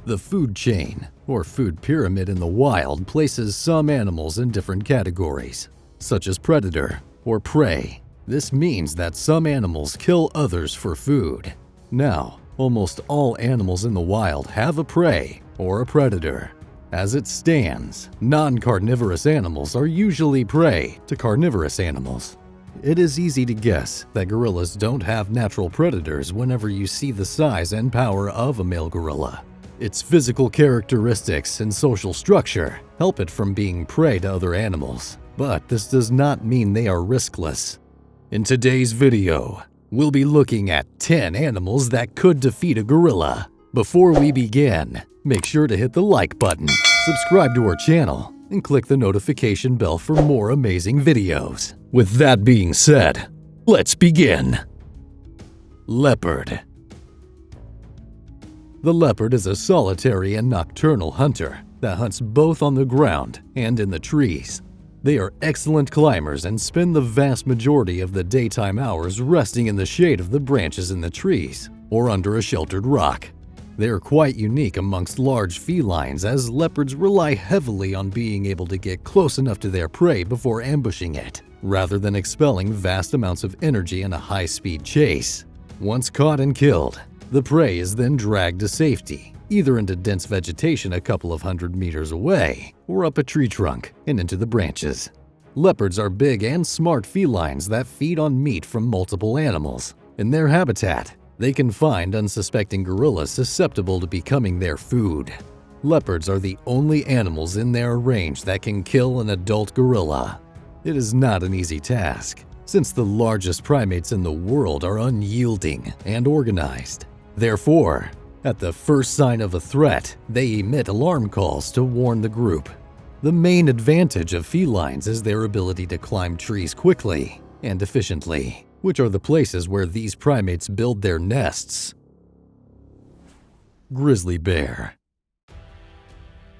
The food chain, or food pyramid in the wild, places some animals in different categories, such as predator or prey. This means that some animals kill others for food. Now, almost all animals in the wild have a prey or a predator. As it stands, non-carnivorous animals are usually prey to carnivorous animals. It is easy to guess that gorillas don't have natural predators whenever you see the size and power of a male gorilla. Its physical characteristics and social structure help it from being prey to other animals, but this does not mean they are riskless. In today's video, we'll be looking at 10 animals that could defeat a gorilla. Before we begin, make sure to hit the like button, subscribe to our channel, and click the notification bell for more amazing videos. With that being said, let's begin. Leopard. The leopard is a solitary and nocturnal hunter that hunts both on the ground and in the trees. They are excellent climbers and spend the vast majority of the daytime hours resting in the shade of the branches in the trees or under a sheltered rock. They are quite unique amongst large felines, as leopards rely heavily on being able to get close enough to their prey before ambushing it, rather than expelling vast amounts of energy in a high-speed chase. Once caught and killed, the prey is then dragged to safety, either into dense vegetation a couple of hundred meters away, or up a tree trunk and into the branches. Leopards are big and smart felines that feed on meat from multiple animals. In their habitat, they can find unsuspecting gorillas susceptible to becoming their food. Leopards are the only animals in their range that can kill an adult gorilla. It is not an easy task, since the largest primates in the world are unyielding and organized. Therefore, at the first sign of a threat, they emit alarm calls to warn the group. The main advantage of felines is their ability to climb trees quickly and efficiently, which are the places where these primates build their nests. Grizzly bear.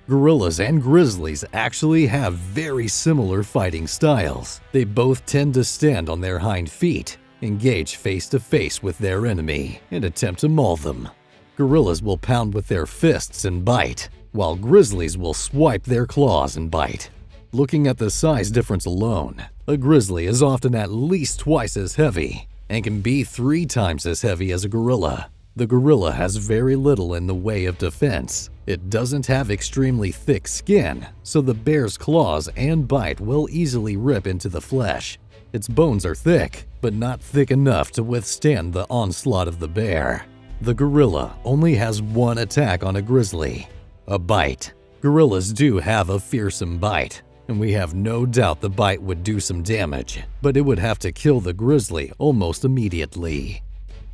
Gorillas and grizzlies actually have very similar fighting styles. They both tend to stand on their hind feet, engage face-to-face with their enemy, and attempt to maul them. Gorillas will pound with their fists and bite, while grizzlies will swipe their claws and bite. Looking at the size difference alone, a grizzly is often at least twice as heavy and can be 3 times as heavy as a gorilla. The gorilla has very little in the way of defense. It doesn't have extremely thick skin, so the bear's claws and bite will easily rip into the flesh. Its bones are thick, but not thick enough to withstand the onslaught of the bear. The gorilla only has one attack on a grizzly: a bite. Gorillas do have a fearsome bite, and we have no doubt the bite would do some damage, but it would have to kill the grizzly almost immediately.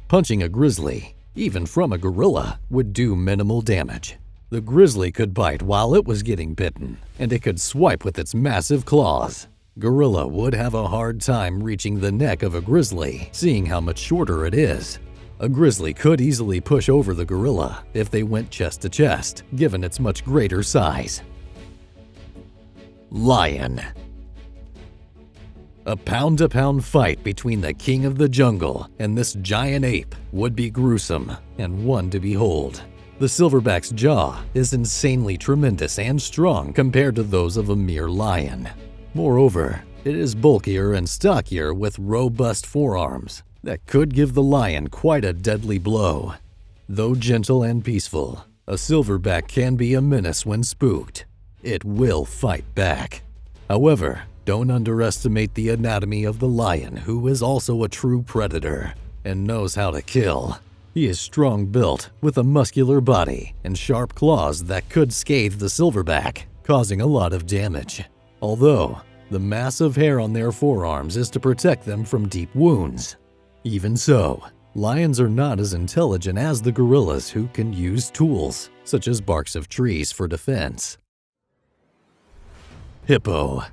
Punching a grizzly, even from a gorilla, would do minimal damage. The grizzly could bite while it was getting bitten, and it could swipe with its massive claws. Gorilla would have a hard time reaching the neck of a grizzly, seeing how much shorter it is. A grizzly could easily push over the gorilla if they went chest to chest, given its much greater size. Lion. A pound-to-pound fight between the king of the jungle and this giant ape would be gruesome and one to behold. The silverback's jaw is insanely tremendous and strong compared to those of a mere lion. Moreover, it is bulkier and stockier with robust forearms that could give the lion quite a deadly blow. Though gentle and peaceful, a silverback can be a menace when spooked. It will fight back. However, don't underestimate the anatomy of the lion, who is also a true predator and knows how to kill. He is strong-built with a muscular body and sharp claws that could scathe the silverback, causing a lot of damage. Although, the massive hair on their forearms is to protect them from deep wounds. Even so, lions are not as intelligent as the gorillas, who can use tools, such as barks of trees, for defense. Hippo.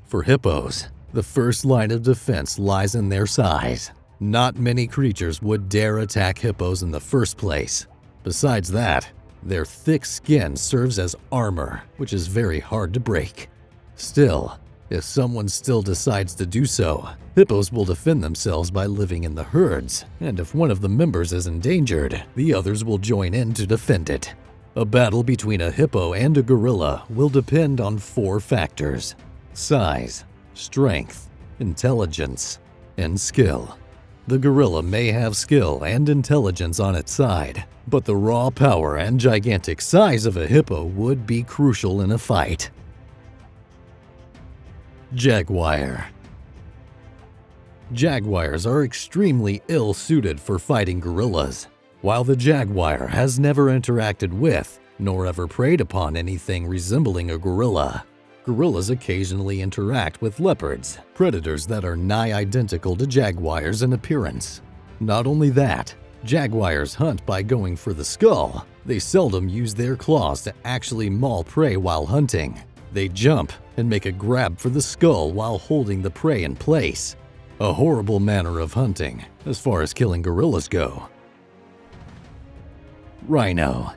For hippos, the first line of defense lies in their size. Not many creatures would dare attack hippos in the first place. Besides that, their thick skin serves as armor, which is very hard to break. Still, If someone still decides to do so, hippos will defend themselves by living in the herds, and if one of the members is endangered, the others will join in to defend it. A battle between a hippo and a gorilla will depend on 4 factors: size, strength, intelligence, and skill. The gorilla may have skill and intelligence on its side, but the raw power and gigantic size of a hippo would be crucial in a fight. Jaguar. Jaguars are extremely ill-suited for fighting gorillas. While the jaguar has never interacted with, nor ever preyed upon anything resembling a gorilla, gorillas occasionally interact with leopards, predators that are nigh identical to jaguars in appearance. Not only that, jaguars hunt by going for the skull. They seldom use their claws to actually maul prey while hunting. They jump and make a grab for the skull while holding the prey in place. A horrible manner of hunting, as far as killing gorillas go. Rhino.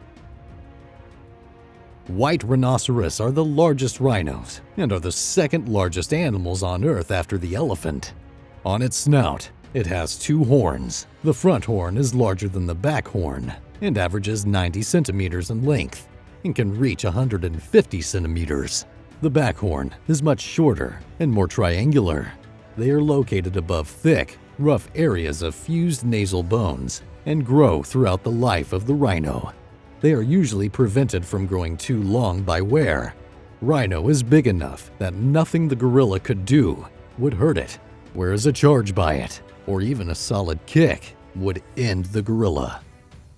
White rhinoceros are the largest rhinos and are the second largest animals on Earth after the elephant. On its snout, it has 2 horns. The front horn is larger than the back horn and averages 90 centimeters in length and can reach 150 centimeters. The back horn is much shorter and more triangular. They are located above thick, rough areas of fused nasal bones and grow throughout the life of the rhino. They are usually prevented from growing too long by wear. Rhino is big enough that nothing the gorilla could do would hurt it, whereas a charge by it, or even a solid kick, would end the gorilla.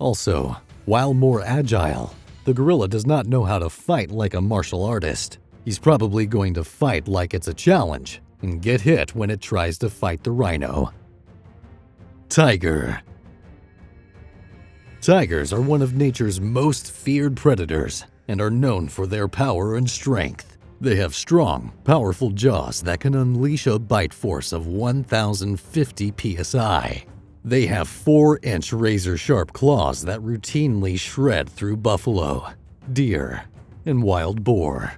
Also, while more agile, the gorilla does not know how to fight like a martial artist. He's probably going to fight like it's a challenge and get hit when it tries to fight the rhino. Tiger. Tigers are one of nature's most feared predators and are known for their power and strength. They have strong, powerful jaws that can unleash a bite force of 1,050 psi. They have 4-inch razor-sharp claws that routinely shred through buffalo, deer, and wild boar.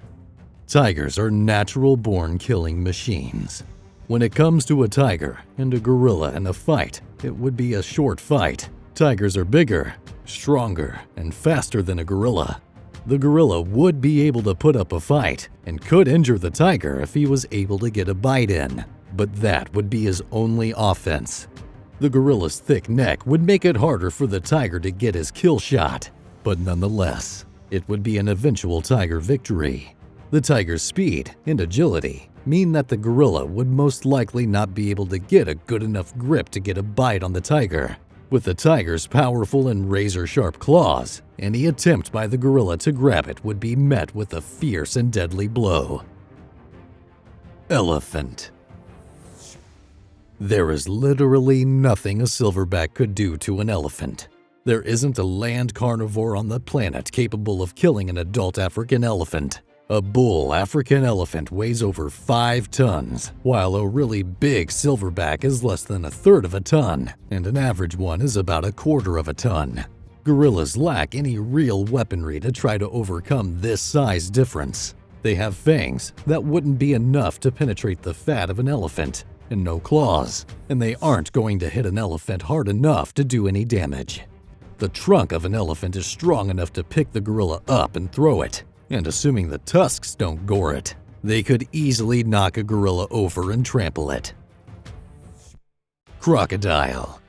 Tigers are natural-born killing machines. When it comes to a tiger and a gorilla in a fight, it would be a short fight. Tigers are bigger, stronger, and faster than a gorilla. The gorilla would be able to put up a fight and could injure the tiger if he was able to get a bite in, but that would be his only offense. The gorilla's thick neck would make it harder for the tiger to get his kill shot, but nonetheless, it would be an eventual tiger victory. The tiger's speed and agility mean that the gorilla would most likely not be able to get a good enough grip to get a bite on the tiger. With the tiger's powerful and razor-sharp claws, any attempt by the gorilla to grab it would be met with a fierce and deadly blow. Elephant. There is literally nothing a silverback could do to an elephant. There isn't a land carnivore on the planet capable of killing an adult African elephant. A bull African elephant weighs over 5 tons, while a really big silverback is less than 1/3 of a ton, and an average one is about 1/4 of a ton. Gorillas lack any real weaponry to try to overcome this size difference. They have fangs that wouldn't be enough to penetrate the fat of an elephant, and no claws, and they aren't going to hit an elephant hard enough to do any damage. The trunk of an elephant is strong enough to pick the gorilla up and throw it, and assuming the tusks don't gore it, they could easily knock a gorilla over and trample it. Crocodile.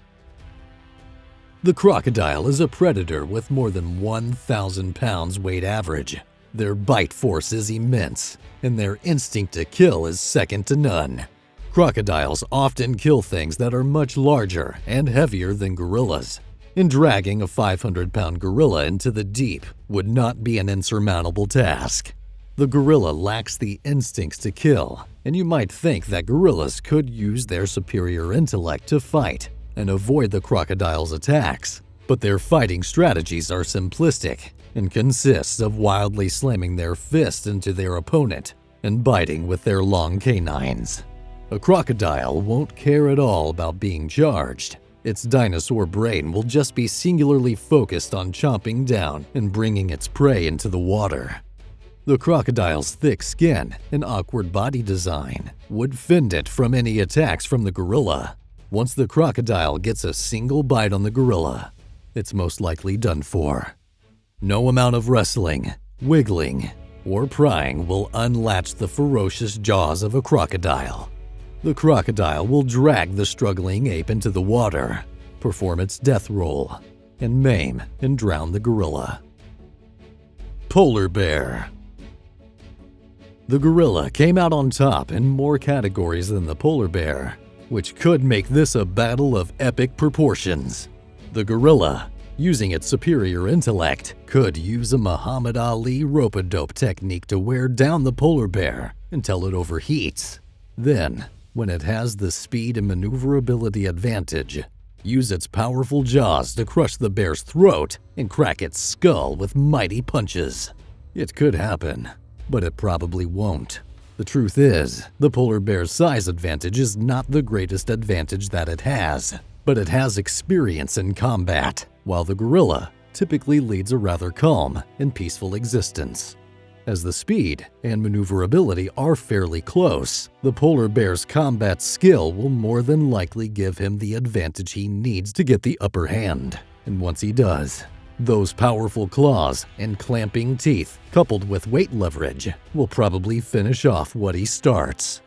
The crocodile is a predator with more than 1,000 pounds weight average. Their bite force is immense, and their instinct to kill is second to none. Crocodiles often kill things that are much larger and heavier than gorillas, and dragging a 500-pound gorilla into the deep would not be an insurmountable task. The gorilla lacks the instincts to kill, and you might think that gorillas could use their superior intellect to fight and avoid the crocodile's attacks, but their fighting strategies are simplistic and consist of wildly slamming their fist into their opponent and biting with their long canines. A crocodile won't care at all about being charged. Its dinosaur brain will just be singularly focused on chomping down and bringing its prey into the water. The crocodile's thick skin and awkward body design would fend it from any attacks from the gorilla. Once the crocodile gets a single bite on the gorilla, it's most likely done for. No amount of wrestling, wiggling, or prying will unlatch the ferocious jaws of a crocodile. The crocodile will drag the struggling ape into the water, perform its death roll, and maim and drown the gorilla. Polar bear. The gorilla came out on top in more categories than the polar bear, which could make this a battle of epic proportions. The gorilla, using its superior intellect, could use a Muhammad Ali rope-a-dope technique to wear down the polar bear until it overheats. Then, when it has the speed and maneuverability advantage, use its powerful jaws to crush the bear's throat and crack its skull with mighty punches. It could happen, but it probably won't. The truth is, the polar bear's size advantage is not the greatest advantage that it has, but it has experience in combat, while the gorilla typically leads a rather calm and peaceful existence. As the speed and maneuverability are fairly close, the polar bear's combat skill will more than likely give him the advantage he needs to get the upper hand. And once he does, those powerful claws and clamping teeth, coupled with weight leverage, will probably finish off what he starts.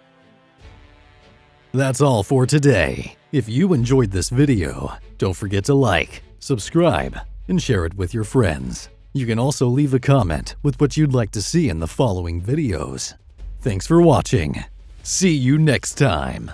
That's all for today. If you enjoyed this video, don't forget to like, subscribe, and share it with your friends. You can also leave a comment with what you'd like to see in the following videos. Thanks for watching. See you next time.